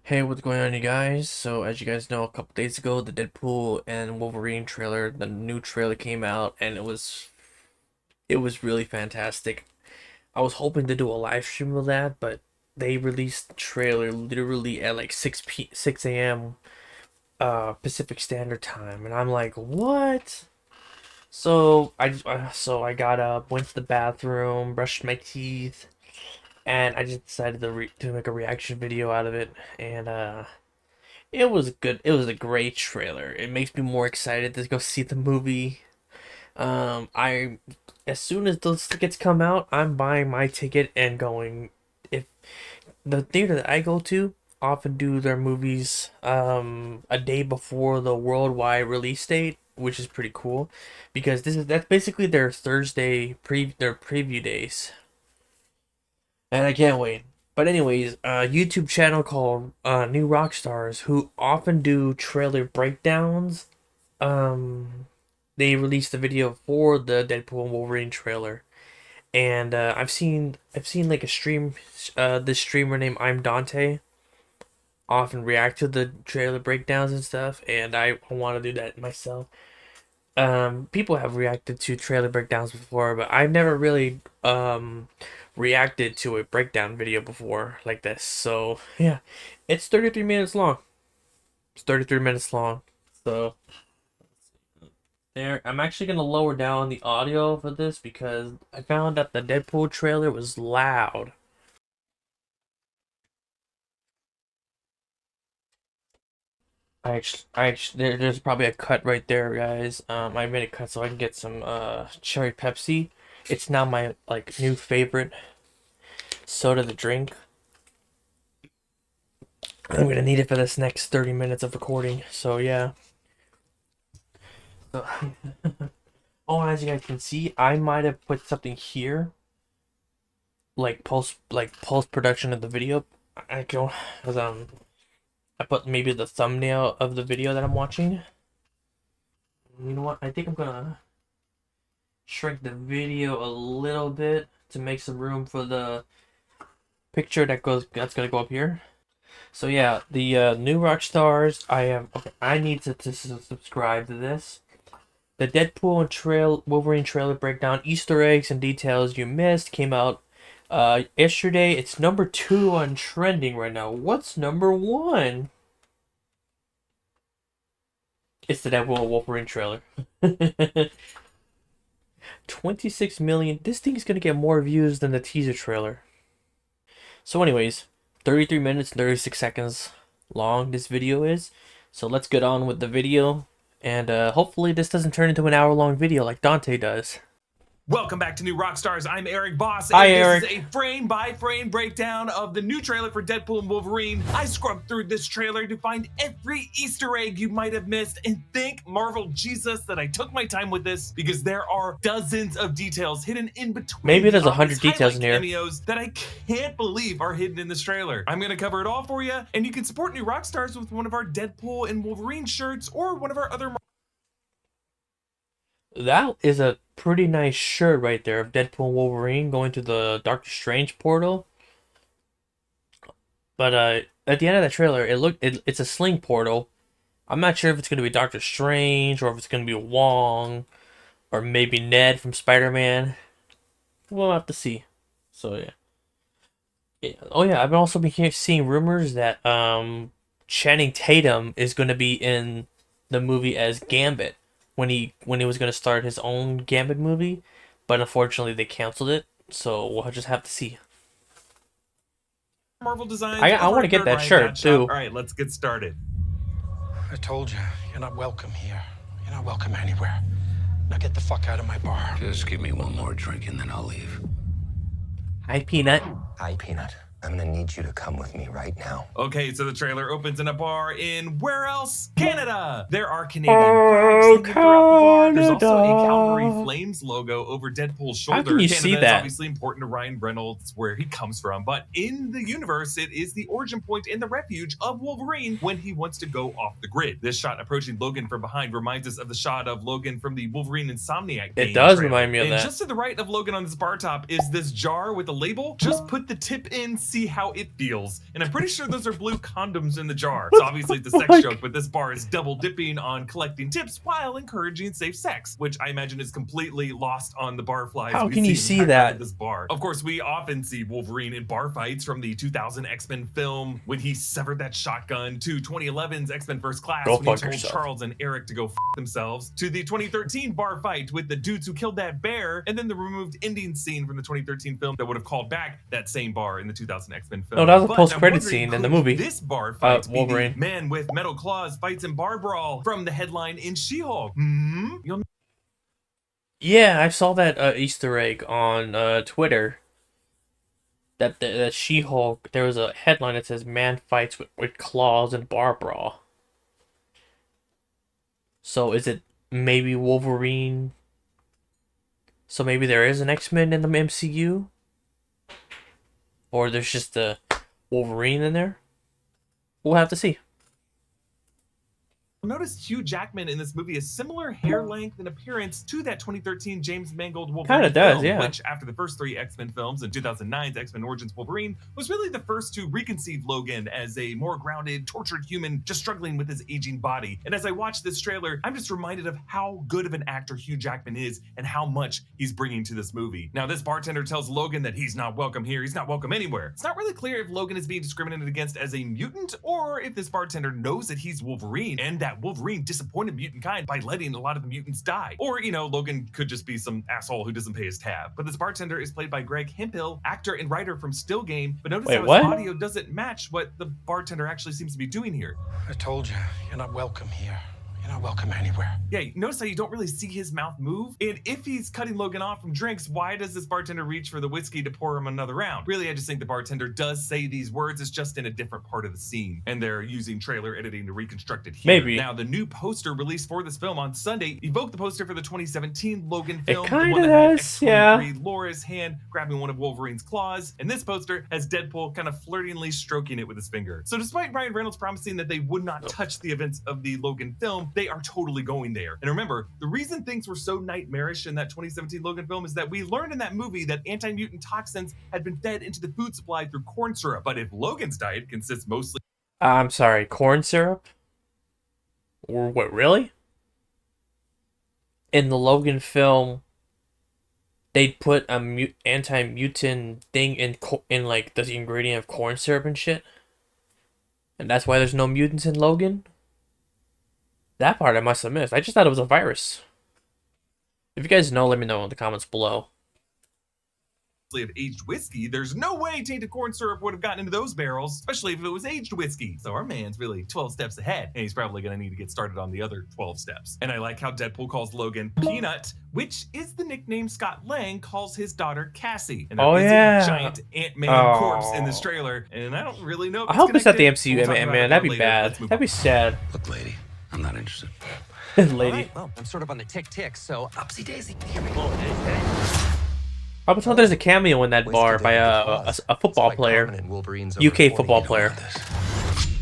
Hey, what's going on, you guys? So, as you guys know, a couple days ago, the Deadpool and Wolverine trailer, the new trailer came out, and it was really fantastic. I was hoping to do a live stream of that, but they released the trailer literally at like 6 a.m. Pacific Standard Time, and I'm like, what? So I got up, went to the bathroom, brushed my teeth, and I just decided to make a reaction video out of it, and it was good. It was a great trailer. It makes me more excited to go see the movie. I as soon as those tickets come out, I'm buying my ticket and going. If the theater that I go to often do their movies a day before the worldwide release date, which is pretty cool because that's basically their Thursday their preview days. And I can't wait. But anyways, a YouTube channel called New Rockstars, who often do trailer breakdowns. Um, they released a video for the Deadpool and Wolverine trailer, and I've seen like a stream, this streamer named I'm Dante often react to the trailer breakdowns and stuff, and I want to do that myself. People have reacted to trailer breakdowns before, but I've never really reacted to a breakdown video before like this. So yeah, it's 33 minutes long. It's 33 minutes long. So there, I'm actually gonna lower down the audio for this because I found that the Deadpool trailer was loud. There's probably a cut right there, guys. I made a cut so I can get some cherry Pepsi. It's now my like new favorite soda to drink. I'm gonna need it for this next 30 minutes of recording. So yeah. So, oh, and as you guys can see, I might have put something here, like post production of the video. I don't, cause I put maybe the thumbnail of the video that I'm watching. You know what? I think I'm gonna shrink the video a little bit to make some room for the picture that's gonna go up here. So yeah, the new rock stars. I need to subscribe to this. The Deadpool and Wolverine trailer breakdown, Easter eggs and details you missed came out yesterday. It's number 2 on trending right now. What's number 1? It's the Deadpool and Wolverine trailer. 26 million. This thing's gonna get more views than the teaser trailer. So anyways, 33 minutes and 36 seconds long this video is. So let's get on with the video. And hopefully this doesn't turn into an hour-long video like Dante does. Welcome back to New Rockstars. I'm Eric Boss, Hi, and Eric. this is a frame-by-frame breakdown of the new trailer for Deadpool and Wolverine. I scrubbed through this trailer to find every Easter egg you might have missed, and thank Marvel Jesus that I took my time with this, because there are dozens of details hidden in between. Maybe there's 100 details in here cameos that I can't believe are hidden in this trailer. I'm gonna cover it all for you, and you can support New Rockstars with one of our Deadpool and Wolverine shirts or one of our other. That is a pretty nice shirt right there of Deadpool and Wolverine going to the Doctor Strange portal. But at the end of the trailer, it's a sling portal. I'm not sure if it's gonna be Doctor Strange or if it's gonna be Wong or maybe Ned from Spider-Man. We'll have to see. So yeah. Oh yeah, I've also been seeing rumors that Channing Tatum is gonna be in the movie as Gambit when he was gonna start his own Gambit movie, but unfortunately they canceled it. So we'll just have to see. Marvel designs. I want to get that shirt too. All right, let's get started. I told you, you're not welcome here. You're not welcome anywhere. Now get the fuck out of my bar. Just give me one more drink and then I'll leave. Hi, Peanut. Hi, Peanut. I'm gonna need you to come with me right now. Okay, so the trailer opens in a bar in where else? Canada. There are Canadian flags hanging throughout the bar. There's also a Calgary Flames logo over Deadpool's shoulder. How can you see that? Is obviously important to Ryan Reynolds, where he comes from, but in the universe, it is the origin point and the refuge of Wolverine when he wants to go off the grid. This shot approaching Logan from behind reminds us of the shot of Logan from the Wolverine Insomniac game. It does trailer. remind me of and that. Just to the right of Logan on this bar top is this jar with a label. Just put the tip in see how it feels. And I'm pretty sure those are blue condoms in the jar. So obviously it's a sex joke, but this bar is double dipping on collecting tips while encouraging safe sex, which I imagine is completely lost on the barflies. How can you see that? At this bar. Of course, we often see Wolverine in bar fights, from the 2000 X-Men film when he severed that shotgun, to 2011's X-Men First Class when he told Charles and Eric to go f themselves, to the 2013 bar fight with the dudes who killed that bear, and then the removed ending scene from the 2013 film that would have called back that same bar in the 2000 X-Men film. No, that was a post-credit scene in the movie. This bar fight, Wolverine. Man with metal claws fights in bar brawl from the headline in She-Hulk. You'll Yeah, I saw that Easter egg on Twitter. That She-Hulk, there was a headline that says "Man fights with claws and bar brawl." So is it maybe Wolverine? So maybe there is an X-Men in the MCU? Or there's just a Wolverine in there? We'll have to see. notice Hugh Jackman in this movie has similar hair length and appearance to that 2013 James Mangold Wolverine Kinda does, film, yeah. which after the first three X-Men films and 2009's X-Men Origins Wolverine was really the first to reconceive Logan as a more grounded, tortured human just struggling with his aging body. And as I watch this trailer, I'm just reminded of how good of an actor Hugh Jackman is and how much he's bringing to this movie. Now, this bartender tells Logan that he's not welcome here, he's not welcome anywhere. It's not really clear if Logan is being discriminated against as a mutant or if this bartender knows that he's Wolverine and that Wolverine disappointed mutant kind by letting a lot of the mutants die. Or, you know, Logan could just be some asshole who doesn't pay his tab. But this bartender is played by Greg Hemphill, actor and writer from Still Game, but notice how his audio doesn't match what the bartender actually seems to be doing here. I told you, you're not welcome here. You're not welcome anywhere. Yeah, notice how you don't really see his mouth move? And if he's cutting Logan off from drinks, why does this bartender reach for the whiskey to pour him another round? Really, I just think the bartender does say these words, it's just in a different part of the scene. And they're using trailer editing to reconstruct it here. Maybe. Now, the new poster released for this film on Sunday evoked the poster for the 2017 Logan film. It the one kinda that had does, yeah. X-23 Laura's hand grabbing one of Wolverine's claws. And this poster has Deadpool kind of flirtingly stroking it with his finger. So despite Ryan Reynolds promising that they would not touch the events of the Logan film, they are totally going there. And remember, the reason things were so nightmarish in that 2017 Logan film is that we learned in that movie that anti-mutant toxins had been fed into the food supply through corn syrup. But if Logan's diet consists mostly... I'm sorry, corn syrup? Or what, really? In the Logan film, they'd put a anti-mutant thing in like the ingredient of corn syrup and shit? And that's why there's no mutants in Logan? That part I must have missed. I just thought it was a virus. If you guys know, let me know in the comments below. of aged whiskey, there's no way tainted corn syrup would have gotten into those barrels, especially if it was aged whiskey. So our man's really 12 steps ahead, and he's probably gonna need to get started on the other 12 steps. And I like how Deadpool calls Logan Peanut, which is the nickname Scott Lang calls his daughter Cassie. And there is a giant Ant-Man corpse in this trailer, and I don't really know if I hope it's not the connected. MCU, We'll talk man. about That'd it be later. bad. Let's move That'd be sad. Look, lady, I'm not interested. Lady. Right, well, I'm sort of on the tick-tick, so upsy daisy. Here we go. How about there's a cameo in that bar by a football player, UK football player.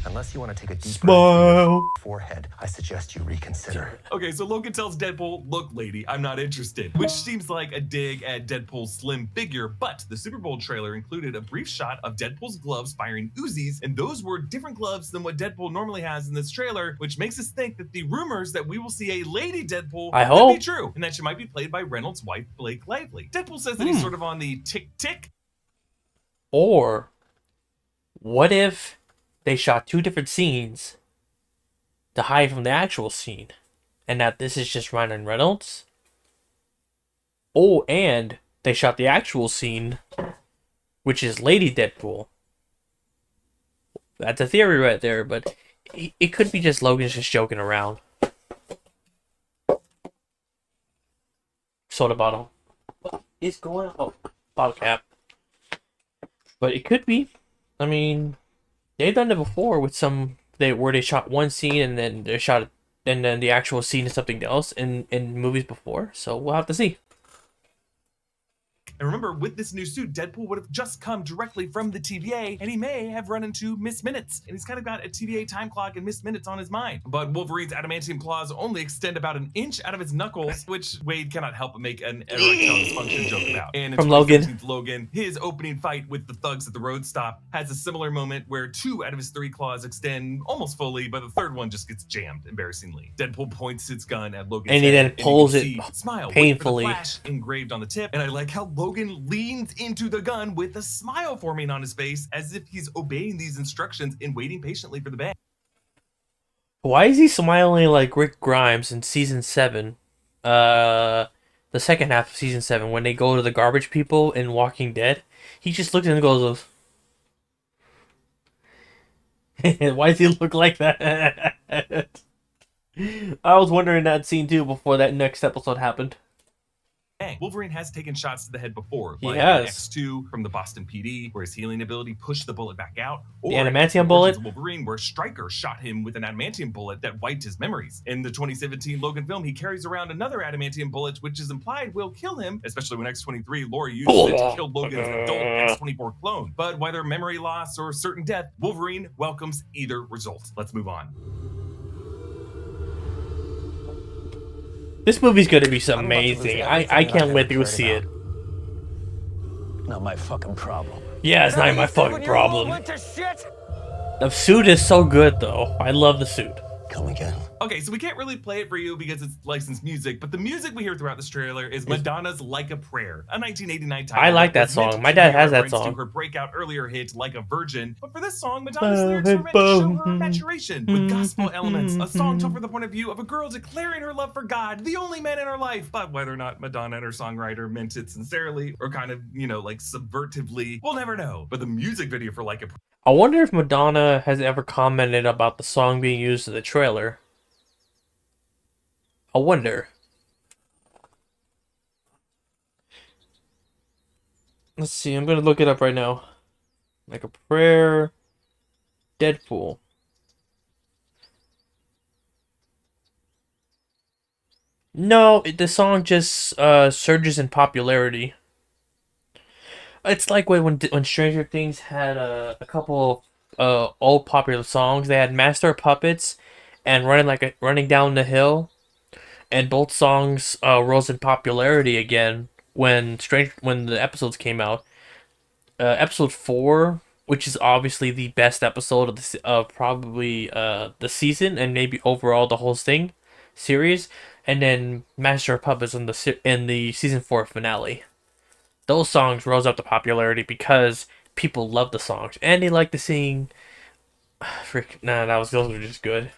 Unless you want to take a deep Smile. breath forehead, I suggest you reconsider. Okay, so Logan tells Deadpool, look, lady, I'm not interested, which seems like a dig at Deadpool's slim figure, but the Super Bowl trailer included a brief shot of Deadpool's gloves firing Uzis, and those were different gloves than what Deadpool normally has in this trailer, which makes us think that the rumors that we will see a lady Deadpool could be true, and that she might be played by Reynolds' wife, Blake Lively. Deadpool says that he's sort of on the tick-tick. Or, what if they shot two different scenes to hide from the actual scene, and that this is just Ryan Reynolds? Oh, and they shot the actual scene, which is Lady Deadpool. That's a theory right there, but it could be just Logan's just joking around. Soda bottle. What is going on? Oh, bottle cap. But it could be. I mean, they've done it before with where they shot one scene and then the actual scene is something else in movies before. So we'll have to see. And remember, with this new suit, Deadpool would have just come directly from the TVA, and he may have run into Miss Minutes. And he's kind of got a TVA time clock and Miss Minutes on his mind. But Wolverine's adamantium claws only extend about an inch out of his knuckles, which Wade cannot help but make an erectile dysfunction joke about. And in From Logan. Logan, his opening fight with the thugs at the road stop has a similar moment where 2 out of his 3 claws extend almost fully, but the third one just gets jammed, embarrassingly. Deadpool points its gun at Logan's And he head, then pulls and it you can see smile painfully. with the flash engraved on the tip. And I like how Logan leans into the gun with a smile forming on his face as if he's obeying these instructions and waiting patiently for the bang. Why is he smiling like Rick Grimes in season 7? The second half of season 7, when they go to the garbage people in Walking Dead. He just looks and goes, why does he look like that? I was wondering that scene too before that next episode happened. Wolverine has taken shots to the head before, He like has. in X2 from the Boston PD, where his healing ability pushed the bullet back out, or The in adamantium Origins bullet? of Wolverine, where Stryker shot him with an adamantium bullet that wiped his memories. In the 2017 Logan film, he carries around another adamantium bullet, which is implied will kill him, especially when X-23 lore uses it to kill Logan's adult X-24 clone. But whether memory loss or certain death, Wolverine welcomes either result. Let's move on. This movie's gonna be amazing. I can't wait to go see it. Not my fucking problem. Yeah, it's not my fucking problem. The suit is so good though. I love the suit. Come again. Okay, so we can't really play it for you because it's licensed music, but the music we hear throughout this trailer is Madonna's Like a Prayer, a 1989 title. I like that was meant song. My to dad be a has that reference song. to her breakout earlier hit, Like a Virgin, but for this song, Madonna's lyrics are meant to show her maturation with gospel elements, a song told from the point of view of a girl declaring her love for God, the only man in her life. But whether or not Madonna and her songwriter meant it sincerely or kind of, like subvertively, we'll never know. But the music video for Like a Prayer. I wonder if Madonna has ever commented about the song being used in the trailer. I wonder. Let's see, I'm gonna look it up right now. Like a Prayer, Deadpool. No, the song just surges in popularity. It's like when Stranger Things had a couple old popular songs. They had Master of Puppets and Running Down the Hill. And both songs rose in popularity again when the episodes came out. Episode 4, which is obviously the best episode of probably the season and maybe overall the whole series, and then Master of Puppets in the season 4 finale. Those songs rose up to popularity because people love the songs and they like to sing. Those were just good.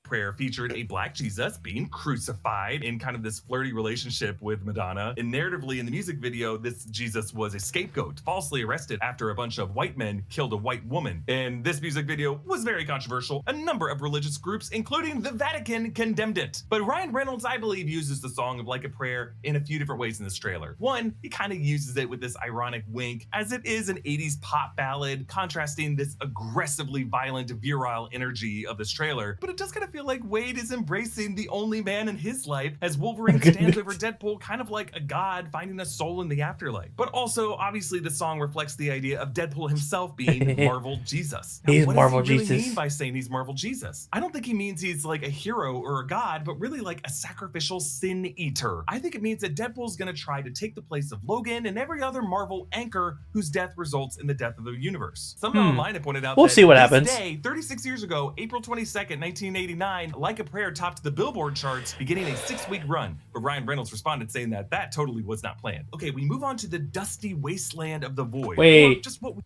Prayer featured a black Jesus being crucified in kind of this flirty relationship with Madonna. And narratively in the music video, this Jesus was a scapegoat, falsely arrested after a bunch of white men killed a white woman. And this music video was very controversial. A number of religious groups, including the Vatican, condemned it. But Ryan Reynolds, I believe, uses the song of Like a Prayer in a few different ways in this trailer. One, he kind of uses it with this ironic wink, as it is an 80s pop ballad, contrasting this aggressively violent, virile energy of this trailer. But it does kind of feel like Wade is embracing the only man in his life as Wolverine stands over Deadpool, kind of like a god finding a soul in the afterlife. But also, obviously, the song reflects the idea of Deadpool himself being Marvel Jesus. Now, He's what Marvel does he really Jesus. mean by saying he's Marvel Jesus? I don't think he means he's like a hero or a god, but really like a sacrificial sin eater. I think it means that Deadpool's gonna try to take the place of Logan and every other Marvel anchor whose death results in the death of the universe. Someone online had pointed out We'll that see what this happens. day, 36 years ago, April 22nd, 1989, Like a Prayer topped the Billboard charts, beginning a 6-week run. But Ryan Reynolds responded saying that totally was not planned. Okay, we move on to the dusty wasteland of the void. Wait. Or just what we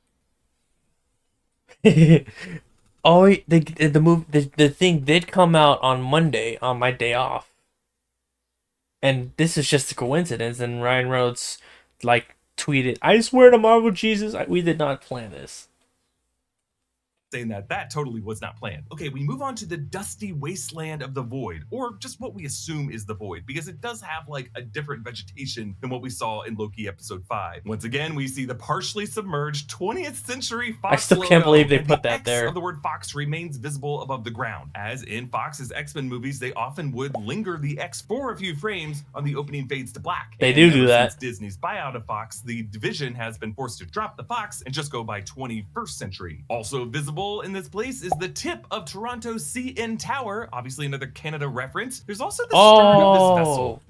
Oh, the thing did come out on Monday on my day off, and this is just a coincidence. And Ryan Reynolds tweeted, "I swear to Marvel Jesus, we did not plan this." saying that totally was not planned. Okay, we move on to the dusty wasteland of the void, or just what we assume is the void, because it does have like a different vegetation than what we saw in Loki episode 5. Once again, we see the partially submerged 20th century Fox I still logo, can't believe they and put the that X there. of the word Fox remains visible above the ground. As in Fox's X-Men movies, they often would linger the X for a few frames on the opening fades to black. They And do ever that. Since Disney's buyout of Fox, the division has been forced to drop the Fox and just go by 21st century. Also visible in this place is the tip of Toronto's CN Tower, obviously another Canada reference. There's also the stern of this vessel.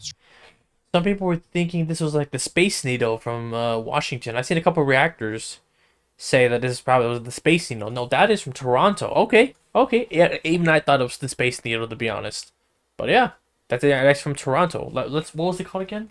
Some people were thinking this was like the Space Needle from Washington. I've seen a couple reactors say that this is probably was the Space Needle. No, that is from Toronto. Okay. Yeah, even I thought it was the Space Needle, to be honest. But yeah, that's from Toronto. Let's. What was it called again?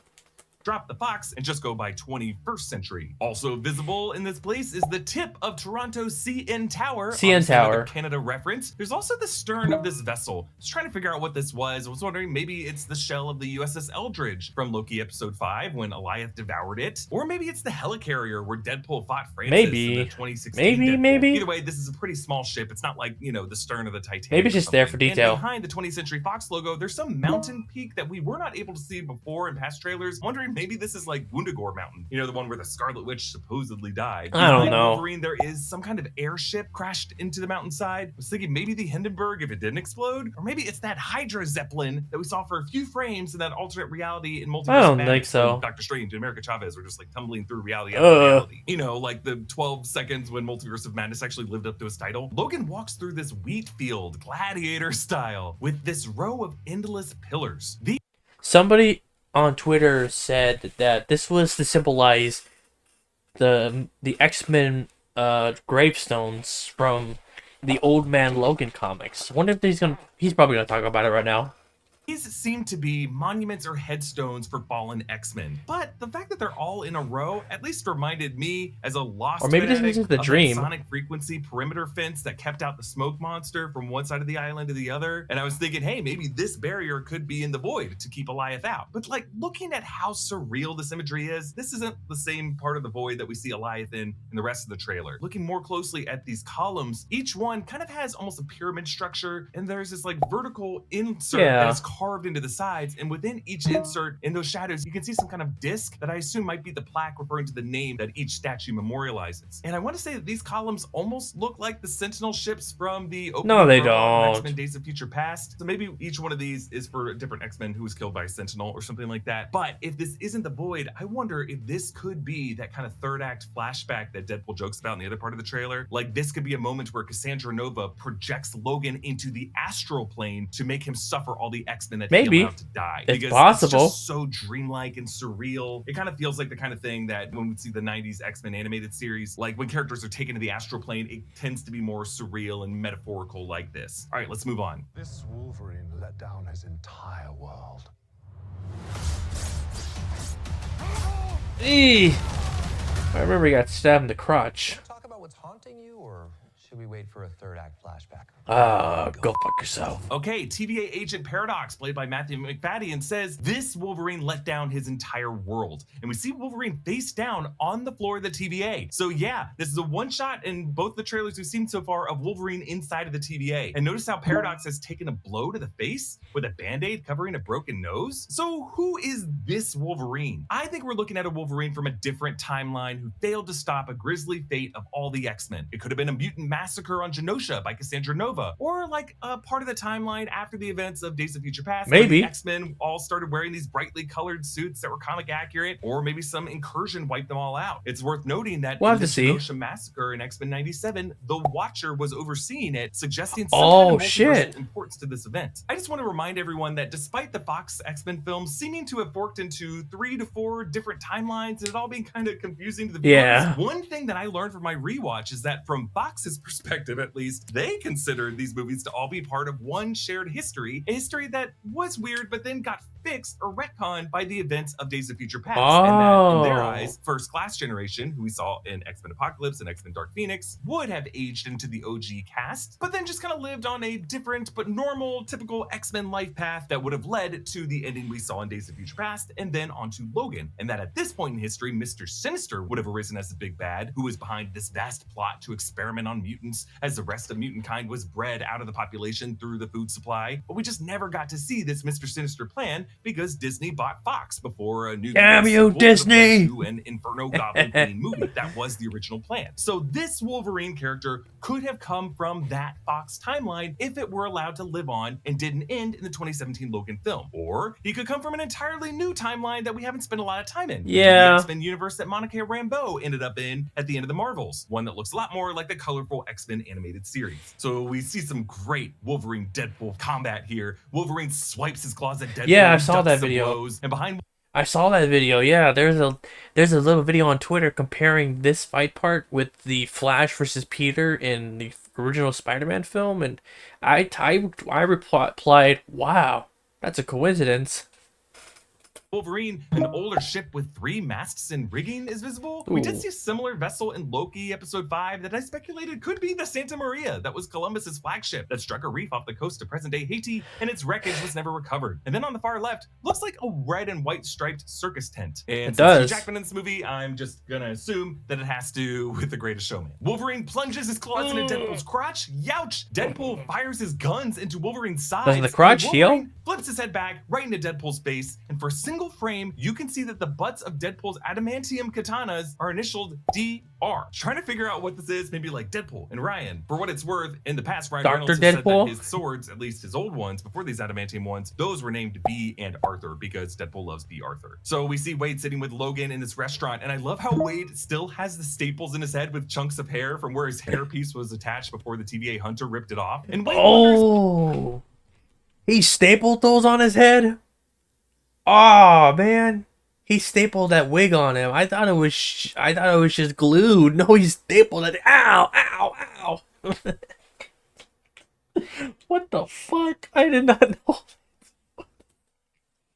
Drop the Fox and just go by 21st century. Also visible in this place is the tip of Toronto's CN Tower. CN Tower. Another Canada reference. There's also the stern of this vessel. I was trying to figure out what this was. I was wondering maybe it's the shell of the USS Eldridge from Loki episode 5 when Eliath devoured it. Or maybe it's the helicarrier where Deadpool fought Francis in the 2016 Maybe. Either way, this is a pretty small ship. It's not like, you know, the stern of the Titanic. Maybe it's just there for detail. And behind the 20th Century Fox logo, there's some mountain peak that we were not able to see before in past trailers. I'm wondering maybe this is like Wundagore Mountain, you know, the one where the Scarlet Witch supposedly died. I don't Behind know. Wolverine, there is some kind of airship crashed into the mountainside. I was thinking maybe the Hindenburg if it didn't explode, or maybe it's that Hydra Zeppelin that we saw for a few frames in that alternate reality in Multiverse I don't of think Madness so. when Dr. Strange and America Chavez were just like tumbling through reality after reality. You know, like the 12 seconds when Multiverse of Madness actually lived up to his title. Logan walks through this wheat field, gladiator style, with this row of endless pillars. Somebody on Twitter said that this was to symbolize the X-Men gravestones from the Old Man Logan comics. I wonder if he's probably gonna talk about it right now. These seem to be monuments or headstones for fallen X-Men, but the fact that they're all in a row at least reminded me as a lost Or maybe this fanatic is the of dream. that sonic frequency perimeter fence that kept out the smoke monster from one side of the island to the other. And I was thinking, hey, maybe this barrier could be in the void to keep Eliath out. But like looking at how surreal this imagery is, this isn't the same part of the void that we see Eliath in the rest of the trailer. Looking more closely at these columns, each one kind of has almost a pyramid structure, and there's this like vertical insert that is carved into the sides, and within each insert in those shadows you can see some kind of disc that I assume might be the plaque referring to the name that each statue memorializes. And I want to say that these columns almost look like the Sentinel ships from the opening No, they world of don't. X-Men Days of Future Past. So maybe each one of these is for a different X-Men who was killed by a Sentinel or something like that. But if this isn't the void, I wonder if this could be that kind of third act flashback that Deadpool jokes about in the other part of the trailer. Like this could be a moment where Cassandra Nova projects Logan into the astral plane to make him suffer all the X-Men that he allowed to die. It's because possible. it's just so dreamlike and surreal. It kind of feels like the kind of thing that when we see the 90s X-Men animated series, like when characters are taken to the astral plane, it tends to be more surreal and metaphorical like this. All right, let's move on. This Wolverine let down his entire world. Eee. I remember he got stabbed in the crotch. Talk about what's haunting you, or should we wait for a third act flashback? Go fuck yourself. Okay, TVA agent Paradox, played by Matthew McFadden, says this Wolverine let down his entire world. And we see Wolverine face down on the floor of the TVA. So yeah, this is a one shot in both the trailers we've seen so far of Wolverine inside of the TVA. And notice how Paradox has taken a blow to the face with a band-aid covering a broken nose. So who is this Wolverine? I think we're looking at a Wolverine from a different timeline who failed to stop a grisly fate of all the X-Men. It could have been a mutant massacre on Genosha by Cassandra Nova, or like a part of the timeline after the events of Days of Future Past. Maybe the X-Men all started wearing these brightly colored suits that were comic accurate, or maybe some incursion wiped them all out. It's worth noting that in the Genosha massacre in X-Men 97, the Watcher was overseeing it, suggesting some kind of multiversal importance to this event. I just want to remind everyone that despite the Fox X-Men films seeming to have forked into 3 to 4 different timelines and it all being kind of confusing to the viewers, one thing that I learned from my rewatch is that from Fox's perspective at least, they considered these movies to all be part of one shared history, a history that was weird but then got fixed or retconned by the events of Days of Future Past. And that, in their Oh. eyes, First Class generation, who we saw in X-Men Apocalypse and X-Men Dark Phoenix, would have aged into the OG cast, but then just kind of lived on a different but normal, typical X-Men life path that would have led to the ending we saw in Days of Future Past, and then onto Logan. And that at this point in history, Mr. Sinister would have arisen as the big bad, who was behind this vast plot to experiment on mutants as the rest of mutant kind was bred out of the population through the food supply. But we just never got to see this Mr. Sinister plan because Disney bought Fox before a new Damn you, Disney! an Inferno Goblin Queen movie. That was the original plan. So this Wolverine character could have come from that Fox timeline if it were allowed to live on and didn't end in the 2017 Logan film. Or he could come from an entirely new timeline that we haven't spent a lot of time in. Yeah. The X-Men universe that Monica Rambeau ended up in at the end of the Marvels. One that looks a lot more like the colorful X-Men animated series. So we see some great Wolverine Deadpool combat here. Wolverine swipes his claws at Deadpool. Yeah, I saw ducks that some video. blows, and behind I saw that video. Yeah, there's a little video on Twitter comparing this fight part with the Flash versus Peter in the original Spider-Man film, and I replied, "Wow, that's a coincidence." Wolverine, an older ship with 3 masts and rigging is visible. We did Ooh. see a similar vessel in Loki episode 5 that I speculated could be the Santa Maria that was Columbus's flagship that struck a reef off the coast of present-day Haiti, and its wreckage was never recovered. And then on the far left, looks like a red and white striped circus tent. And It since does. Hugh Jackman in this movie, I'm just gonna assume that it has to do with The Greatest Showman. Wolverine plunges his claws into Deadpool's crotch. Youch! Deadpool fires his guns into Wolverine's sides. Doesn't the crotch and heal? Wolverine flips his head back right into Deadpool's face, and for a single frame, you can see that the butts of Deadpool's adamantium katanas are initialed DR. Trying to figure out what this is, maybe like Deadpool and Ryan. For what it's worth, in the past, Ryan Dr. Reynolds has said Deadpool? that his swords, at least his old ones, before these adamantium ones, those were named B and Arthur because Deadpool loves B. Arthur. So we see Wade sitting with Logan in this restaurant, and I love how Wade still has the staples in his head with chunks of hair from where his hairpiece was attached before the TVA hunter ripped it off. And Wade wonders, Oh, he stapled those on his head. Oh man, he stapled that wig on him. I thought it was just glued. No, he stapled it. Ow, ow, ow. What the fuck? I did not know.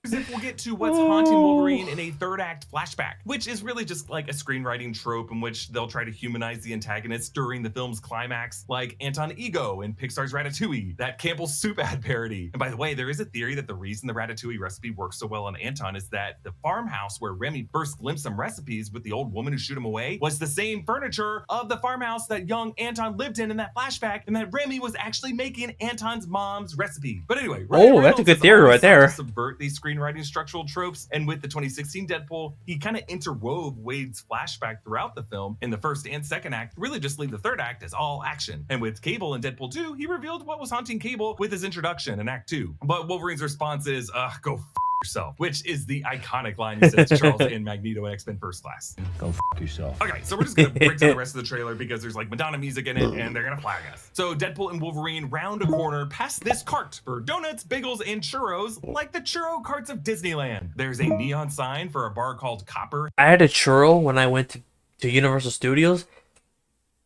if we'll get to what's haunting Wolverine in a third act flashback, which is really just like a screenwriting trope in which they'll try to humanize the antagonist during the film's climax, like Anton Ego in Pixar's Ratatouille, that Campbell's Soup ad parody. And by the way, there is a theory that the reason the Ratatouille recipe works so well on Anton is that the farmhouse where Remy first glimpsed some recipes with the old woman who shoot him away was the same furniture of the farmhouse that young Anton lived in that flashback, and that Remy was actually making Anton's mom's recipe. But anyway, Ryan Oh, that's a Reynolds good has theory always right sought there. to subvert these screenwriting structural tropes, and with the 2016 Deadpool, he kind of interwove Wade's flashback throughout the film in the first and second act, really just leave the third act as all action. And with Cable in Deadpool 2, he revealed what was haunting Cable with his introduction in Act 2. But Wolverine's response is, go f yourself, which is the iconic line he says to Charles and Magneto in X-Men First Class. Go f yourself. Okay, so we're just gonna break down the rest of the trailer because there's like Madonna music in it and they're gonna flag us. So Deadpool and Wolverine round a corner past this cart for donuts, bagels, and churros, like the churro carts of Disneyland. There's a neon sign for a bar called Copper. I had a churro when I went to Universal Studios,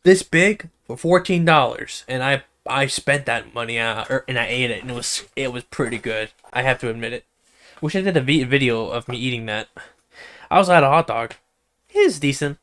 this big for $14, and I spent that money out, and I ate it, and it was pretty good. I have to admit it. Wish I did a video of me eating that. I also had a hot dog. It is decent.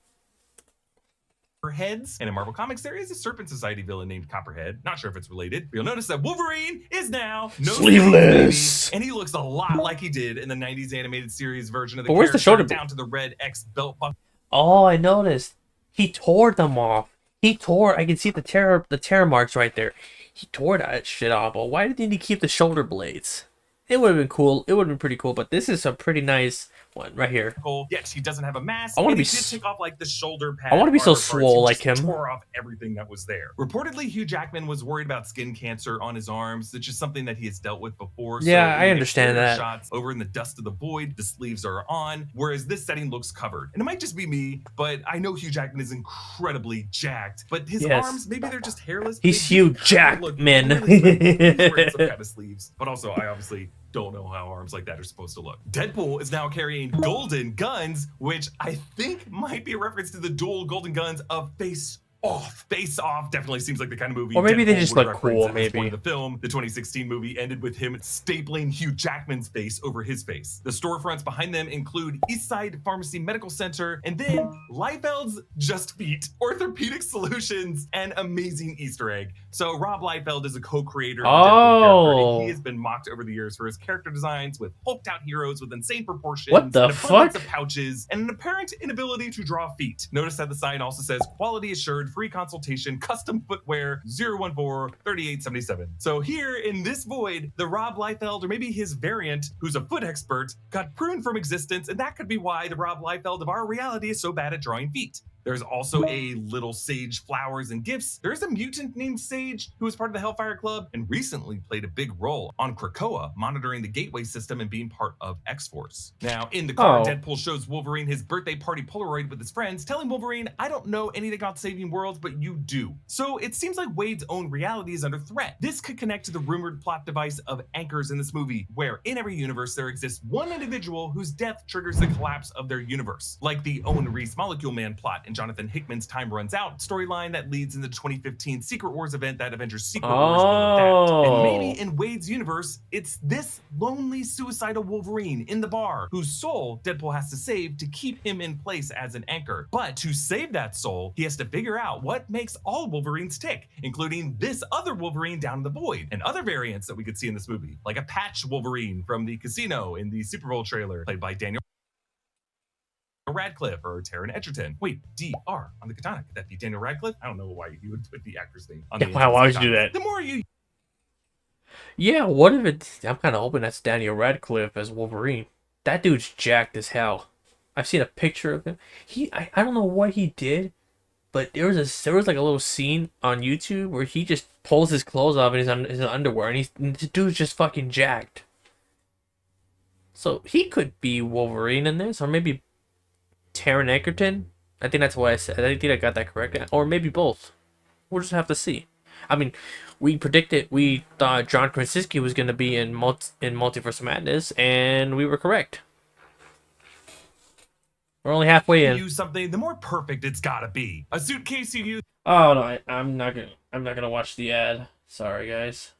Heads, and in Marvel Comics there is a Serpent Society villain named Copperhead. Not sure if it's related, but you'll notice that Wolverine is now no Sleeveless. baby, and he looks a lot like he did in the 90s animated series version of the But where's the character, shoulder down to the red X belt buckle. Oh, I noticed. He tore them off. I can see the tear marks right there. He tore that shit off. But why didn't he keep the shoulder blades? It would have been cool. It would have been pretty cool. But this is a pretty nice one right here. Yet he doesn't have a mask. I wanna and be he did s- take off like the shoulder pad. I wanna be so armor parts. swole He like just him. Tore off everything that was there. Reportedly, Hugh Jackman was worried about skin cancer on his arms, which is something that he has dealt with before. Yeah, in I the understand exterior that. Shots over in the dust of the void, the sleeves are on, whereas this setting looks covered. And it might just be me, but I know Hugh Jackman is incredibly jacked. But his Yes. arms, maybe they're just hairless. He's They Hugh do look Jackman. really slim. He's wearing some kind of sleeves. But also, I obviously don't know how arms like that are supposed to look. Deadpool is now carrying golden guns, which I think might be a reference to the dual golden guns of Face off. Face Off definitely seems like the kind of movie Or maybe they Deadpool just would look reference cool, at this point maybe. in the film. The 2016 movie ended with him stapling Hugh Jackman's face over his face. The storefronts behind them include Eastside Pharmacy Medical Center, and then Liefeld's Just Feet, Orthopedic Solutions, and amazing Easter egg. So Rob Liefeld is a co-creator of the Deadpool character, and he has been mocked over the years for his character designs with hulked out heroes with insane proportions, What the an abundance fuck? of pouches, and an apparent inability to draw feet. Notice that the sign also says quality assured, free consultation, custom footwear, 014-3877. So here in this void, the Rob Liefeld, or maybe his variant, who's a foot expert, got pruned from existence, and that could be why the Rob Liefeld of our reality is so bad at drawing feet. There's also a little Sage flowers and gifts. There's a mutant named Sage who was part of the Hellfire Club and recently played a big role on Krakoa, monitoring the gateway system and being part of X-Force. Now, in the car, Deadpool shows Wolverine his birthday party Polaroid with his friends, telling Wolverine, I don't know anything about saving worlds, but you do. So it seems like Wade's own reality is under threat. This could connect to the rumored plot device of anchors in this movie, where in every universe there exists one individual whose death triggers the collapse of their universe, like the Owen Reese Molecule Man plot in Jonathan Hickman's Time Runs Out storyline that leads into the 2015 Secret Wars event that Avengers Secret Wars will adapt. And maybe in Wade's universe, it's this lonely suicidal Wolverine in the bar whose soul Deadpool has to save to keep him in place as an anchor. But to save that soul, he has to figure out what makes all Wolverines tick, including this other Wolverine down in the void and other variants that we could see in this movie, like a patch Wolverine from the casino in the Super Bowl trailer, played by Daniel Radcliffe or Taron Egerton. Wait, DR on the katana. Could that be Daniel Radcliffe? I don't know why you would put the actor's name on the Why would you do that? The more you Yeah, what if it's... I'm kind of hoping that's Daniel Radcliffe as Wolverine. That dude's jacked as hell. I've seen a picture of him. I don't know what he did, but there was like a little scene on YouTube where he just pulls his clothes off in his underwear, and the dude's just fucking jacked. So he could be Wolverine in this, or maybe Taron Egerton. I think that's what I said. I think I got that correct. Or maybe both. We'll just have to see. I mean, we thought John Krasinski was going to be in Multiverse of Madness, and we were correct. We're only halfway in. use something, the more perfect it's gotta be. A suitcase you use. Oh no, I'm not gonna watch the ad. Sorry guys.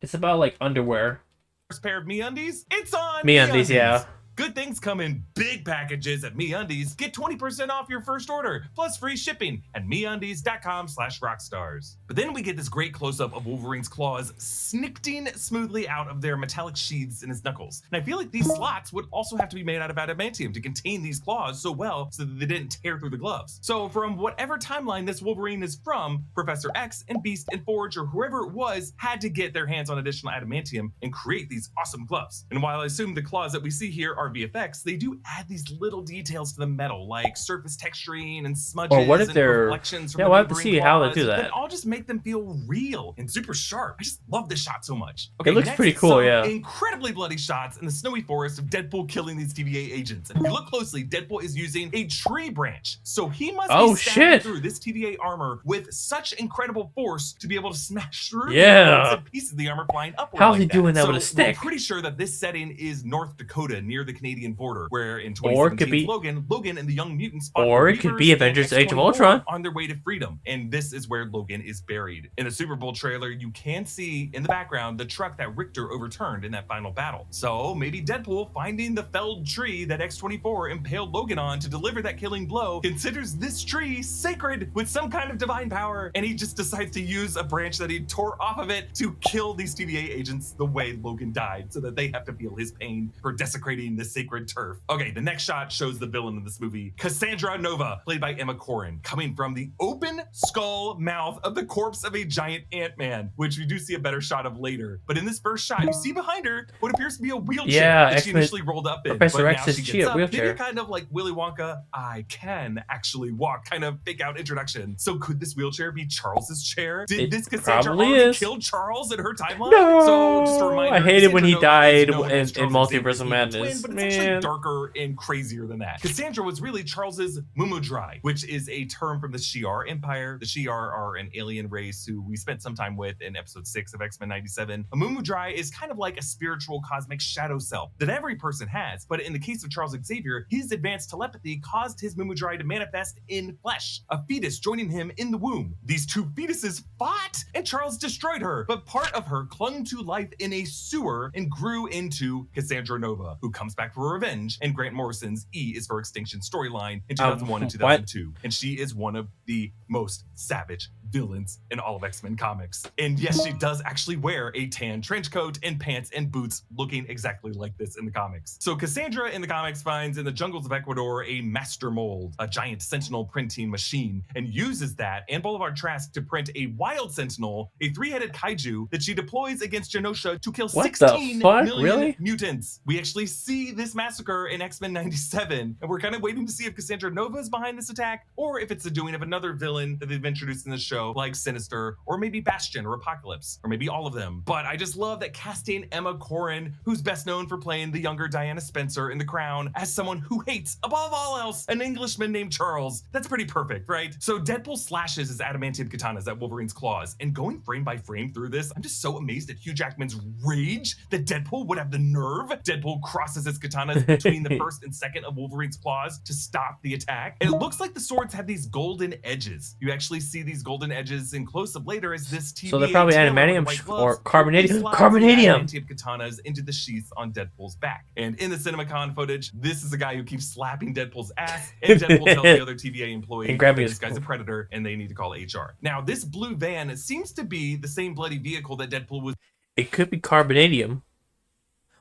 It's about like underwear. First pair of MeUndies? It's on MeUndies, yeah. Good things come in big packages at MeUndies. Get 20% off your first order, plus free shipping at MeUndies.com/rockstars. But then we get this great close-up of Wolverine's claws snifting smoothly out of their metallic sheaths in his knuckles. And I feel like these slots would also have to be made out of adamantium to contain these claws so well so that they didn't tear through the gloves. So from whatever timeline this Wolverine is from, Professor X and Beast and Forge or whoever it was had to get their hands on additional adamantium and create these awesome gloves. And while I assume the claws that we see here are VFX, they do add these little details to the metal, like surface texturing and smudges. Or what if and they're... reflections from Yeah, the we'll have to neighboring see how they claws do that. all just make them feel real and super sharp. I just love this shot so much. Okay, It looks next, pretty cool, some yeah. incredibly bloody shots in the snowy forest of Deadpool killing these TVA agents. And if you look closely, Deadpool is using a tree branch. So he must be stabbing through this TVA armor with such incredible force to be able to smash through the pieces of the armor flying upward. How's he doing that so with a stick? I'm pretty sure that this setting is North Dakota near the Canadian border, where in 2017 Logan and the Young Mutants fought or it could be Avengers Age of Ultron on their way to freedom. And this is where Logan is buried. In the Super Bowl trailer, you can see in the background the truck that Richter overturned in that final battle. So maybe Deadpool, finding the felled tree that X-24 impaled Logan on to deliver that killing blow, considers this tree sacred with some kind of divine power, and he just decides to use a branch that he tore off of it to kill these TVA agents the way Logan died, so that they have to feel his pain for desecrating the sacred turf. Okay, the next shot shows the villain of this movie, Cassandra Nova, played by Emma Corrin, coming from the open skull mouth of the corpse of a giant Ant-Man, which we do see a better shot of later. But in this first shot, you see behind her what appears to be a wheelchair that she initially rolled up in. Professor but X now is she she gets a up, wheelchair? maybe kind of like Willy Wonka, I can actually walk, kind of fake out introduction. So could this wheelchair be Charles's chair? Did this Cassandra already kill Charles in her timeline? No! So just a reminder, I hated when he Cassandra Nova died is known as in Charles Multiverse of Xavier's Madness. twin, but it's actually Man. darker and crazier than that. Cassandra was really Charles's Mumudrai, which is a term from the Shi'ar Empire. The Shi'ar are an alien race who we spent some time with in episode 6 of X-Men 97. A Mumudrai is kind of like a spiritual cosmic shadow self that every person has, but in the case of Charles Xavier, his advanced telepathy caused his Mumudrai to manifest in flesh, a fetus joining him in the womb. These two fetuses fought, and Charles destroyed her, but part of her clung to life in a sewer and grew into Cassandra Nova, who comes back for revenge, and Grant Morrison's E is for Extinction storyline in 2001 and 2002. And she is one of the most savage villains in all of X-Men comics. And yes, she does actually wear a tan trench coat and pants and boots looking exactly like this in the comics. So Cassandra in the comics finds in the jungles of Ecuador a master mold, a giant sentinel printing machine, and uses that and Boulevard Trask to print a wild sentinel, a three-headed kaiju that she deploys against Genosha to kill 16 million mutants. We actually see this massacre in X-Men 97, and we're kind of waiting to see if Cassandra Nova is behind this attack, or if it's the doing of another villain that they've introduced in the show, like Sinister, or maybe Bastion or Apocalypse, or maybe all of them. But I just love that casting Emma Corrin, who's best known for playing the younger Diana Spencer in The Crown, as someone who hates, above all else, an Englishman named Charles. That's pretty perfect, right? So Deadpool slashes his adamantium katanas at Wolverine's claws, and going frame by frame through this, I'm just so amazed at Hugh Jackman's rage that Deadpool would have the nerve. Deadpool crosses his katanas between the first and second of Wolverine's claws to stop the attack. And it looks like the swords have these golden edges. You actually see these golden edges in close-up later as this TVA So they're probably adamantium or carbonadium. Katanas into the sheath on Deadpool's back. And in the CinemaCon footage, this is a guy who keeps slapping Deadpool's ass, and Deadpool tells the other TVA employee that this guy's a predator and they need to call HR. Now, this blue van seems to be the same bloody vehicle that Deadpool was. It could be carbonadium.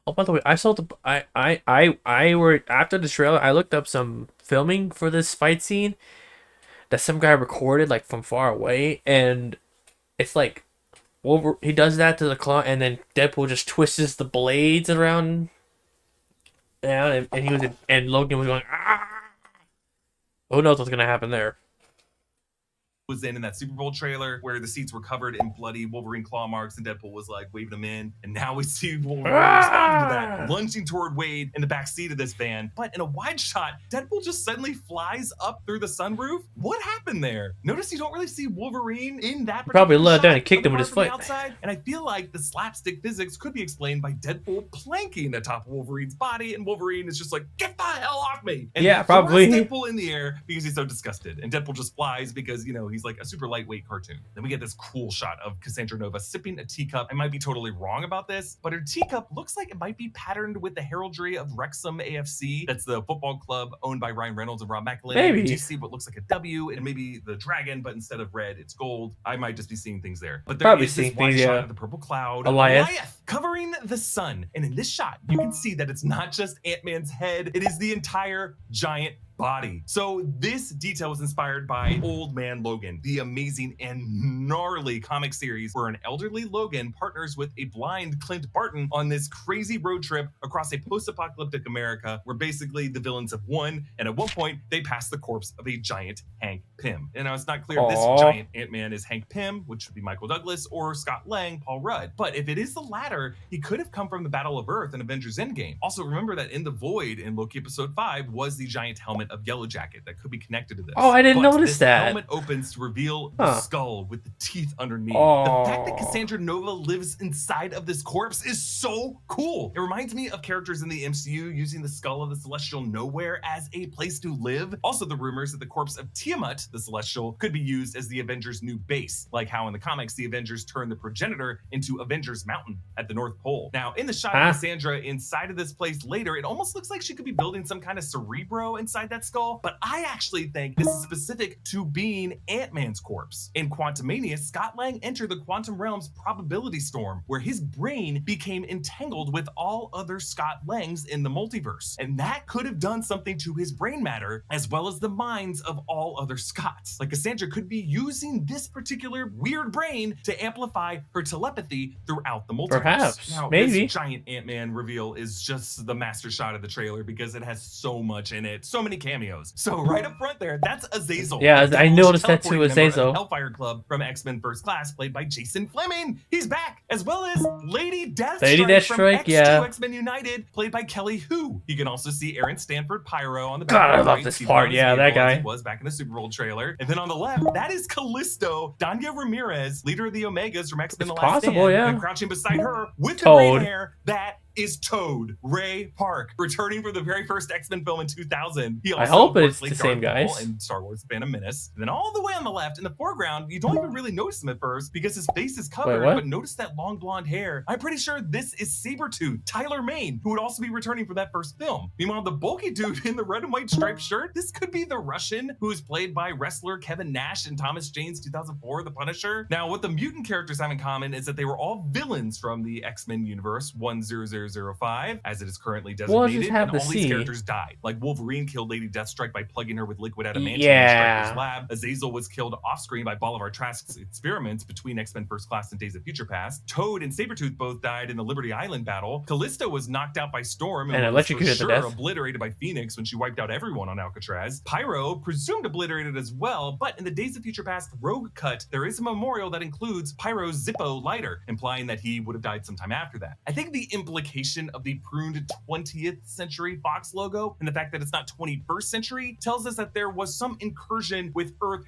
Oh, by the way, I saw the I were after the trailer. I looked up some filming for this fight scene that some guy recorded like from far away, and it's like he does that to the claw, and then Deadpool just twists the blades around down, and Logan was going ah. Who knows what's gonna happen there? Was in that Super Bowl trailer where the seats were covered in bloody Wolverine claw marks and Deadpool was like waving them in, and now we see Wolverine responding to that, lunging toward Wade in the back seat of this van. But in a wide shot, Deadpool just suddenly flies up through the sunroof. What happened there? Notice you don't really see Wolverine in that. Probably let down and kicked him with his foot. Outside, and I feel like the slapstick physics could be explained by Deadpool planking atop Wolverine's body, and Wolverine is just like, "Get the hell off me!" And yeah, probably. Deadpool in the air because he's so disgusted, and Deadpool just flies because he's like a super lightweight cartoon. Then we get this cool shot of Cassandra Nova sipping a teacup. I might be totally wrong about this, but her teacup looks like it might be patterned with the heraldry of Wrexham AFC. That's the football club owned by Ryan Reynolds and Rob McElhenney. Maybe. You see what looks like a W, and maybe the dragon, but instead of red, it's gold. I might just be seeing things there. But there is this wide shot of the purple cloud, Goliath, covering the sun. And in this shot, you can see that it's not just Ant-Man's head, it is the entire giant body. So this detail was inspired by Old Man Logan, the amazing and gnarly comic series where an elderly Logan partners with a blind Clint Barton on this crazy road trip across a post-apocalyptic America where basically the villains have won, and at one point they pass the corpse of a giant Hank Pym. And now it's not clear if this giant Ant-Man is Hank Pym, which would be Michael Douglas, or Scott Lang, Paul Rudd. But if it is the latter, he could have come from the Battle of Earth in Avengers Endgame. Also remember that in the Void in Loki episode 5 was the giant helmet of Yellow Jacket that could be connected to this. Oh, I didn't notice that. The helmet opens to reveal the skull with the teeth underneath. The fact that Cassandra Nova lives inside of this corpse is so cool. It reminds me of characters in the MCU using the skull of the Celestial Nowhere as a place to live. Also, the rumors that the corpse of Tiamat, the Celestial, could be used as the Avengers' new base, like how in the comics the Avengers turned the progenitor into Avengers Mountain at the North Pole. Now, in the shot of Cassandra inside of this place later, it almost looks like she could be building some kind of Cerebro inside that skull. But I actually think this is specific to being Ant-Man's corpse. In Quantumania, Scott Lang entered the quantum realm's probability storm, where his brain became entangled with all other Scott Langs in the multiverse. And that could have done something to his brain matter, as well as the minds of all other Scotts. Like Cassandra could be using this particular weird brain to amplify her telepathy throughout the multiverse. Perhaps. Now, Maybe. This giant Ant-Man reveal is just the master shot of the trailer because it has so much in it. So many cameos. So right up front there, that's Azazel. Yeah, the I devilish noticed that too, teleporting member of Azazel. Hellfire Club from X-Men First Class, played by Jason Fleming. He's back, as well as Lady Deathstrike, Lady from Deathstrike, X2 yeah. X-Men United, played by Kelly Hu. You can also see Aaron Stanford Pyro on the back. God, I right, love this seated part. on his Yeah, that vehicle, as guy. he was back in the Super Bowl trailer. And then on the left, that is Callisto, Danya Ramirez, leader of the Omegas from X-Men It's The Last possible, Stand. yeah. And crouching beside her with the Toad. green hair, that is Toad, Ray Park, returning for the very first X-Men film in 2000. He also, hope of course, it's played the same Darth Maul guys. in Star Wars: The Phantom Menace. And then all the way on the left, in the foreground, you don't even really notice him at first because his face is covered, what? but notice that long blonde hair. I'm pretty sure this is Sabretooth, Tyler Mane, who would also be returning for that first film. Meanwhile, the bulky dude in the red and white striped shirt, this could be the Russian who is played by wrestler Kevin Nash in Thomas Jane's 2004 The Punisher. Now, what the mutant characters have in common is that they were all villains from the X-Men universe 10005, as it is currently designated, We'll just have and to all these see. characters died. Like Wolverine killed Lady Deathstrike by plugging her with liquid adamantium Yeah. in Stryker's lab. Azazel was killed off-screen by Bolivar Trask's experiments between X-Men First Class and Days of Future Past. Toad and Sabretooth both died in the Liberty Island battle. Callisto was knocked out by Storm And was electrocuted for to sure death. obliterated by Phoenix when she wiped out everyone on Alcatraz. Pyro, presumed obliterated as well, but in the Days of Future Past Rogue cut, there is a memorial that includes Pyro's Zippo lighter, implying that he would have died sometime after that. I think the implication of the pruned 20th century Fox logo and the fact that it's not 21st century tells us that there was some incursion with Earth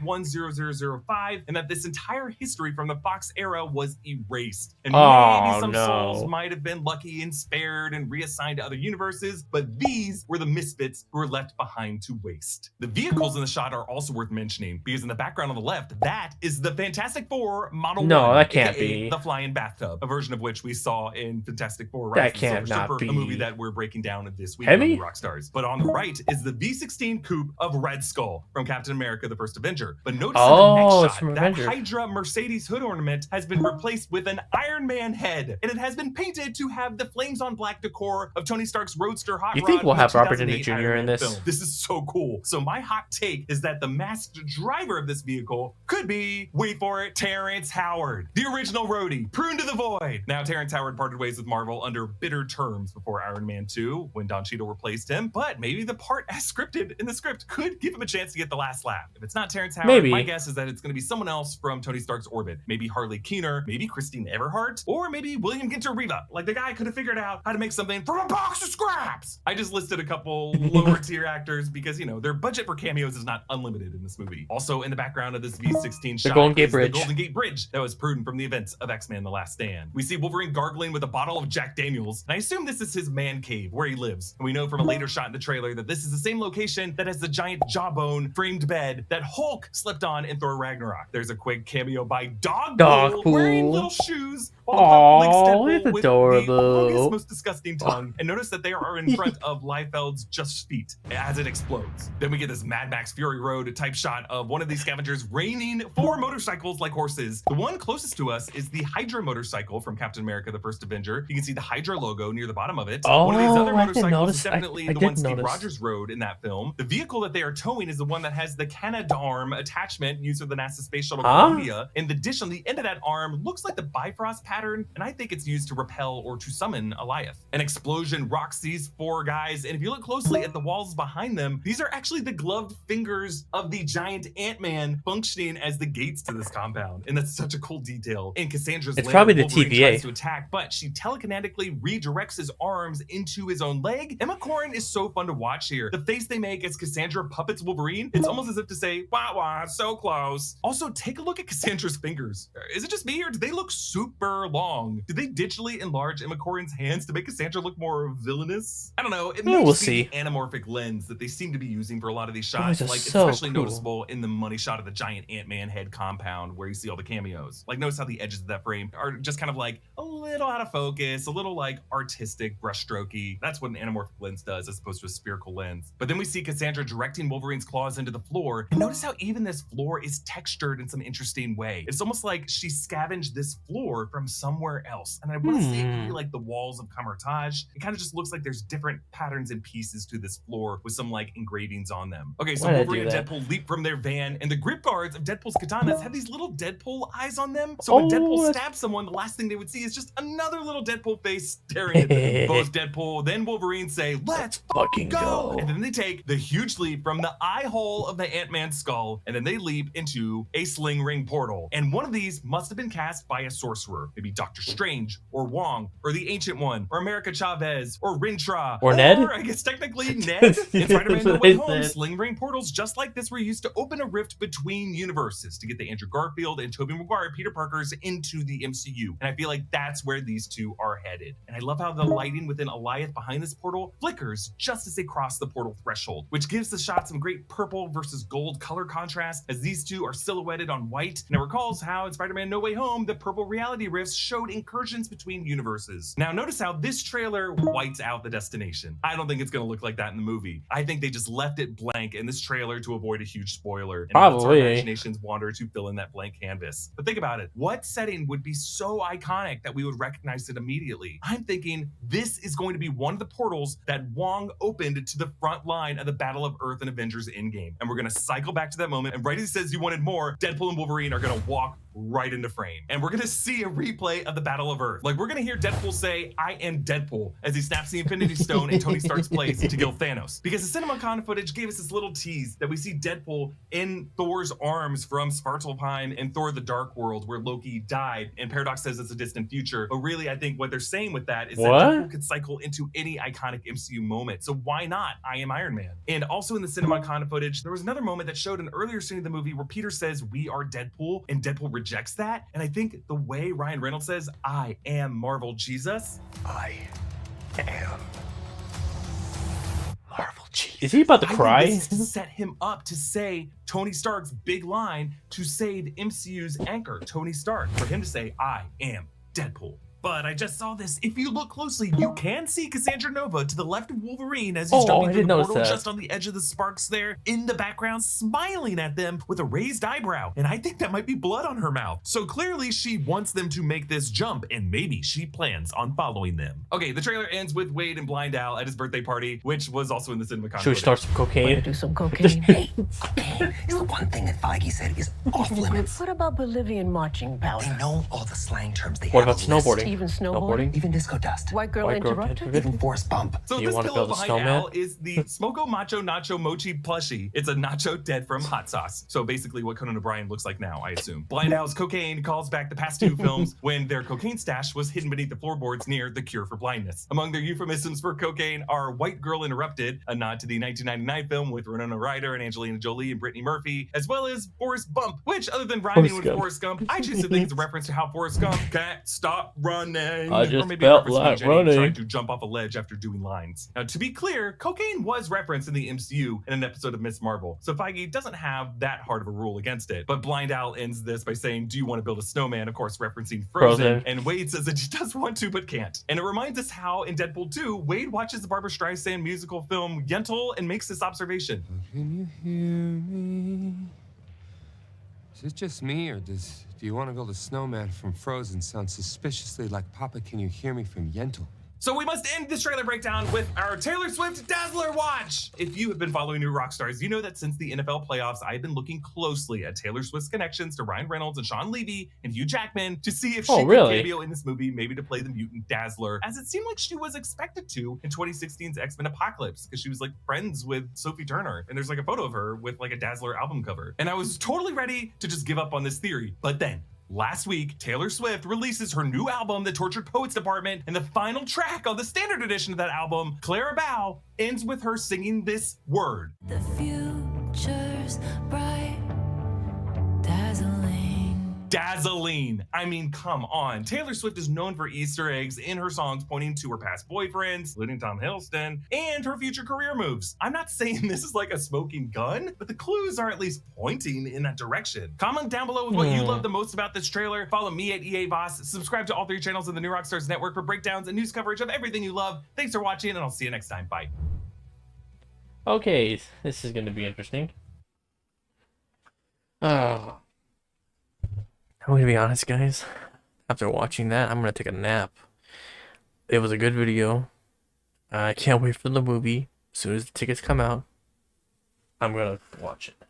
10005 and that this entire history from the Fox era was erased. And maybe some souls might have been lucky and spared and reassigned to other universes, but these were the misfits who were left behind to waste. The vehicles in the shot are also worth mentioning because in the background on the left, that is the Fantastic Four Model 1. No, that can't aka be. The Flying Bathtub, a version of which we saw in Fantastic Four That Rise of the can't Silver not Surfer, be. a movie that we're breaking down this week Heavy? on Rockstars. But on the right is the V16 coupe of Red Skull from Captain America: The First Avenger. But notice in the Oh, next it's shot, from that Avenger. Hydra Mercedes hood ornament has been replaced with an Iron Man head, and it has been painted to have the flames on black decor of Tony Stark's Roadster Hot You Rod think we'll from the have Robert Downey 2008 Jr. Iron in Man this? film. This is so cool. So my hot take is that the masked driver of this vehicle could be, wait for it, Terrence Howard, the original roadie, pruned to the void. Now, Terrence Howard parted ways with Marvel under bitter terms before Iron Man 2 when Don Cheadle replaced him, but maybe the part as scripted in the script could give him a chance to get the last laugh. If it's not Terrence Howard, Maybe. my guess is that it's going to be someone else from Tony Stark's orbit. Maybe Harley Keener, maybe Christine Everhart, or maybe William Ginter Riva. Like the guy could have figured out how to make something from a box of scraps. I just listed a couple lower tier actors because, you know, their budget for cameos is not unlimited in this movie. Also in the background of this V16 shot Golden Gate is Bridge. the Golden Gate Bridge that was pruned from the events of X-Men The Last Stand. We see Wolverine gargling with a bottle of Jack Daniels, and I assume this is his man cave where he lives. And we know from a later shot in the trailer that this is the same location that has the giant jawbone framed bed that Hulk slept on in Thor Ragnarok. There's a quick cameo by Dogpool wearing little shoes. Aw, it's adorable. The longest, most disgusting tongue. And notice that they are in front of Liefeld's just feet as it explodes. Then we get this Mad Max Fury Road type shot of one of these scavengers reining 4 motorcycles like horses. The one closest to us is the Hydra motorcycle from Captain America: The First Avenger. You can see the Hydra logo near the bottom of it. One of these other I didn't motorcycles notice. is definitely I the did one Steve notice. Rogers rode in that film. The vehicle that they are towing is the one that has the Canadarm attachment used for the NASA Space Shuttle Columbia. And the dish on the end of that arm looks like the Bifrost pattern, and I think it's used to repel or to summon Goliath. An explosion rocks these 4 guys, and if you look closely at the walls behind them, these are actually the gloved fingers of the giant Ant-Man functioning as the gates to this compound. And that's such a cool detail. In Cassandra's It's lab, probably the Wolverine TVA. tries to attack, but she telekinetically redirects his arms into his own leg. Emma Corrin is so fun to watch here. The face they make as Cassandra puppets Wolverine, it's almost as if to say, wah wah, so close. Also, take a look at Cassandra's fingers. Is it just me, or do they look super long? Did they digitally enlarge Emma Corrin's hands to make Cassandra look more villainous? I don't know. It may we'll just be see. the anamorphic lens that they seem to be using for a lot of these shots. Those are Like, so especially cool. noticeable in the money shot of the giant Ant-Man head compound where you see all the cameos. Like, notice how the edges of that frame are just kind of like a little out of focus, a little like artistic brushstrokey. That's what an anamorphic lens does as opposed to a spherical lens. But then we see Cassandra directing Wolverine's claws into the floor, and notice how even this floor is textured in some interesting way. It's almost like she scavenged this floor from somewhere else. And I want to say it could be like the walls of Camartage. It kind of just looks like there's different patterns and pieces to this floor with some like engravings on them. Okay, so Why did I Wolverine and do that? Deadpool leap from their van, and the grip guards of Deadpool's katanas have these little Deadpool eyes on them. So when Oh, Deadpool that's- stabs someone, the last thing they would see is just another little Deadpool face staring at both Deadpool, then Wolverine say, "Let's fucking go!" And then they take the huge leap from the eye hole of the Ant-Man skull, and then they leap into a sling ring portal. And one of these must have been cast by a sorcerer, maybe Doctor Strange, or Wong, or the Ancient One, or America Chavez, or Rintra, or Ned? I guess technically Ned. In Spider-Man No Way Home, Ned. sling ring portals just like this were used to open a rift between universes to get the Andrew Garfield and Tobey Maguire Peter Parkers into the MCU. And I feel like that's where these two are headed. And I love how the lighting within Alioth behind this portal flickers just as they cross the portal threshold, which gives the shot some great purple versus gold color contrast as these two are silhouetted on white. And it recalls how in Spider-Man No Way Home, the purple reality rifts showed incursions between universes. Now notice how this trailer whites out the destination. I don't think it's gonna look like that in the movie. I think they just left it blank in this trailer to avoid a huge spoiler and lets our imaginations wander to fill in that blank canvas. But think about it. What setting would be so iconic that we would recognize it immediately? I'm thinking this is going to be one of the portals that Wong opened to the front line of the Battle of Earth and Avengers Endgame. And we're gonna cycle back to that moment, and right as he says he wanted more, Deadpool and Wolverine are gonna walk right into frame. And we're gonna see a replay of the Battle of Earth. Like, we're gonna hear Deadpool say, "I am Deadpool," as he snaps the Infinity Stone in Tony Stark's place to kill Thanos. Because the CinemaCon footage gave us this little tease that we see Deadpool in Thor's arms from Svartalfheim and Thor the Dark World, where Loki died. And Paradox says it's a distant future. But really, I think what they're saying with that is that Deadpool could cycle into any iconic MCU moment. So why not I Am Iron Man? And also in the CinemaCon footage, there was another moment that showed an earlier scene of the movie where Peter says, "We are Deadpool," and Deadpool rejects that. And I think the way Ryan Reynolds says, "I am Marvel Jesus," I am Marvel Jesus. Is he about to cry? This is to set him up to say Tony Stark's big line to save MCU's anchor, Tony Stark, for him to say, "I am Deadpool." But I just saw this. If you look closely, you can see Cassandra Nova to the left of Wolverine as he's jumping through the portal, just on the edge of the sparks there, in the background, smiling at them with a raised eyebrow. And I think that might be blood on her mouth. So clearly she wants them to make this jump, and maybe she plans on following them. Okay, the trailer ends with Wade and Blind Al at his birthday party, which was also in the CinemaCon. Should we start some cocaine? Do some cocaine. Hey, cocaine is the one thing that Feige said is off limits. What about Bolivian marching powder? They know all the slang terms. They What have about a list. snowboarding? Even snowboarding? Even disco dust. White girl interrupted? Even force bump. So You this wanna pillow build a behind snowman? Al is the Smoko Macho Nacho Mochi plushie. It's a nacho dead from hot sauce. So basically what Conan O'Brien looks like now, I assume. Blind Al's cocaine calls back the past two films when their cocaine stash was hidden beneath the floorboards near The Cure for Blindness. Among their euphemisms for cocaine are White Girl Interrupted, a nod to the 1999 film with Winona Ryder and Angelina Jolie and Brittany Murphy, as well as Forrest Bump, which other than rhyming with Forrest Gump, I choose to think it's a reference to how Forrest Gump can't stop running. I just or maybe felt a reference to like Jenny running. trying to jump off a ledge after doing lines. Now, to be clear, cocaine was referenced in the MCU in an episode of Ms. Marvel, so Feige doesn't have that hard of a rule against it. But Blind Al ends this by saying, "Do you want to build a snowman?" Of course, referencing Frozen. And Wade says that he does want to, but can't. And it reminds us how in Deadpool 2, Wade watches the Barbra Streisand musical film Yentl and makes this observation. Can you hear me? Is it just me, or do you want to build a snowman from Frozen sound suspiciously like Papa Can You Hear Me from Yentl? So we must end this trailer breakdown with our Taylor Swift Dazzler watch. If you have been following New Rockstars, you know that since the NFL playoffs, I've been looking closely at Taylor Swift's connections to Ryan Reynolds and Sean Levy and Hugh Jackman to see if she could cameo in this movie, maybe to play the mutant Dazzler, as it seemed like she was expected to in 2016's X-Men Apocalypse, because she was like friends with Sophie Turner, and there's like a photo of her with like a Dazzler album cover. And I was totally ready to just give up on this theory, but then last week, Taylor Swift releases her new album, The Tortured Poets Department, and the final track on the standard edition of that album, Clara Bow, ends with her singing this word. The future's bright, dazzling. Dazzling. I mean, come on. Taylor Swift is known for Easter eggs in her songs pointing to her past boyfriends, including Tom Hiddleston, and her future career moves. I'm not saying this is like a smoking gun, but the clues are at least pointing in that direction. Comment down below with what you love the most about this trailer. Follow me at EA Voss. Subscribe to all 3 channels of the New Rockstars Network for breakdowns and news coverage of everything you love. Thanks for watching, and I'll see you next time. Bye. Okay, this is going to be interesting. I'm going to be honest, guys. After watching that, I'm going to take a nap. It was a good video. I can't wait for the movie. As soon as the tickets come out, I'm going to watch it.